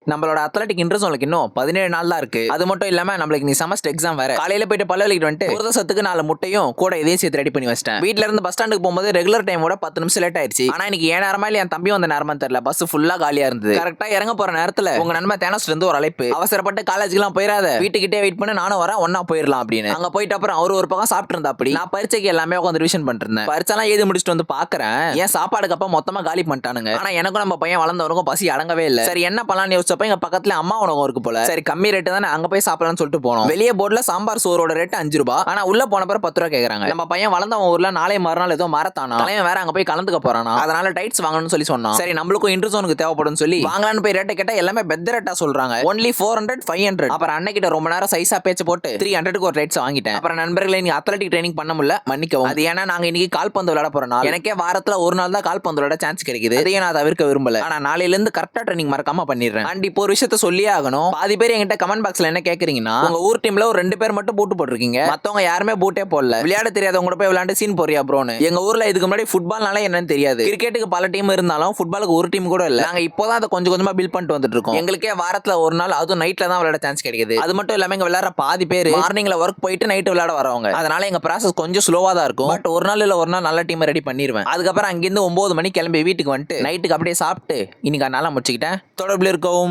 நம்மளோட athletic interest இன்னும் 17 நாள் தான் இருக்கு. அது மட்டும் இல்லாம நம்மளுக்கு நீ செமஸ்டர் எக்ஸாம் வேற. காலையில போயிட்டு பல்ல வலிக்கிட்டு வந்துட்டு புரதசத்துக்கு 4 முட்டையும் கூட இதையும் சேர்த்து ரெடி பண்ணி வச்சிட்டேன். வீட்ல இருந்து பஸ் ஸ்டாண்டுக்கு போகும்போது ரெகுலர் டைமோட 10 நிமிஷம் லேட் ஆயிடுச்சு. ஆனா இன்னைக்கு ஏன் நேரமா இல்ல என் தம்பி வந்த நேரமா தெரியல, பஸ் ஃபுல்லா காலியா இருந்தது. கரெக்டா இறங்க போற நேரத்துல உங்க நண்பன் தேனஸ்ல இருந்து ஒரு அழைப்பு, அவசரப்பட்டு காலேஜ்க்குலாம் போயிடாத, வீட்டுக்கிட்டே வெயிட் பண்ணி நானும் வரேன், ஒன்னா போயிடலாம் அப்படின்னு. அங்க போயிட்டு அப்புறம் அவர் ஒரு பக்கம் சாப்பிட்டு இருந்தா, அப்படி நான் பரீட்சைக்கு எல்லாமே உட்காந்து ரிவிஷன் பண்ணிட்டு இருந்தேன். பரீட்சைலாம் எழுதி முடிச்சுட்டு வந்து பாக்குறேன், ஏன் சாப்பாடுக்கு அப்ப மொத்தமா காலி பண்ணிட்டானுங்க. ஆனா எனக்கும் நம்ம பையன் வளர்ந்தவனுக்கும் பசி அடங்கவே இல்ல. சரி என்ன பண்ணலாம்னு யோசிச்சப்ப எங்க பக்கத்துல அம்மா உணவகம் இருக்கு போல. சரி கம்மி ரேட்டு தானே, அங்க போய் சாப்பிடலாம்னு சொல்லிட்டு போனோம். வெளியே போர்டுல சாம்பார் சோரோட ரேட் 5 ரூபாய், ஆனா உள்ள போன பிறகு 10 ரூபாய் கேக்குறாங்க. நம்ம பையன் வளர்ந்தவன் ஊர்ல நாளை மறுநாள் ஏதோ மரத்தானா, தலைவன் வேற அங்க போய் கலந்துக்க போறானா, அதனால டைட்ஸ் வாங்கணும்னு சொல்லி சொன்னான். சரி நம்மளுக்கும் இன்ட்ரெஸ்ட் தேவைப்படும் சொல்லி வாங்கலான்னு போய் ரேட்டை கேட்டா எல்லாமே பெத்த ரேட்டா சொல்றாங்க. ஒன்லி 400 500. அப்புறம் அன்னைக்கிட்ட ரொம்ப நேரம் சைஸா பேச்சு போட்டு 300க்கு ஒரு டைட்ஸ் வாங்கிட்டேன். அப்புறம் நண்பர்களே, நீ அத்லெட்டிக் ட்ரைனிங் பண்ண முடியல மன்னிக்கவும். அது ஏன்னா நாங்க இன்னைக்கு கால்பந்து விளையாட போற நாள். எனக்கே வாரத்துல ஒரு நாள் தான் கால்பந்து விளையாட சான்ஸ் கிடைக்குது. அதையும் நான் தவிர்க்க விரும்பல. ஆனா நாளையில இருந்து கரெக்டா ட்ரைனிங் மறக்காம பண்ணிடுறேன். அண்ட் இப்போ ஒரு விஷயத்த சொல்லியே ஆகணும். பாதி பேர் என்கிட்ட கமெண்ட் பாக்ஸ்ல என்ன கேக்குறீங்கன்னா, உங்க ஊர் டீம்ல ஒரு 2 பேர் மட்டும் பூட்டு போட்டிருக்கீங்க, மத்தவங்க யாருமே பூட்டே போடல, விளையாட தெரியாதவங்க போய் விளையாண்டு சீன் போறியா ப்ரோன்னு. எங்க ஊர்ல இதுக்கு முன்னாடி ஃபுட்பால்னால என்னன்னு தெரியாது. கிரிக்கெட்டுக்கு பல டீம் இருந்தாலும் ஃபுட்பாலுக்கு ஒரு டீம் கூட இல்ல. நாங்க இப்போதான் அதை கொஞ்சம் கொஞ்சமா பில்ட் பண்ணிட்டு வந்துட்டு இருக்கோம். எங்களுக்கே வாரத்துல ஒரு நாள், அதுவும் நைட்ல தான் விளையாட சான்ஸ் கிடைக்குது. அது மட்டும் இல்லாம எங்க விளையாடுற பாதி பேர் மார்னிங்ல ஒர்க் போயிட்டு நைட் விளையாட வரவங்க. அதனால எங்க ப்ராசஸ் கொஞ்சம் ஸ்லோவா தான் இருக்கும். பட் ஒரு நாள் இல்ல ஒரு நாள் நல்ல டீம் ரெடி பண்ணிடுவேன். அதுக்கப்புறம் அங்கிருந்து 9 மணிக்கு கிளம்பி வீட்டுக்கு வந்துட்டு நைட்டுக்கு அப்படியே சாப்பிட்டு இன்னைக்கு நாளா முடிச்சுக்கிட்டேன். தொடர்பில் இருக்கவும்.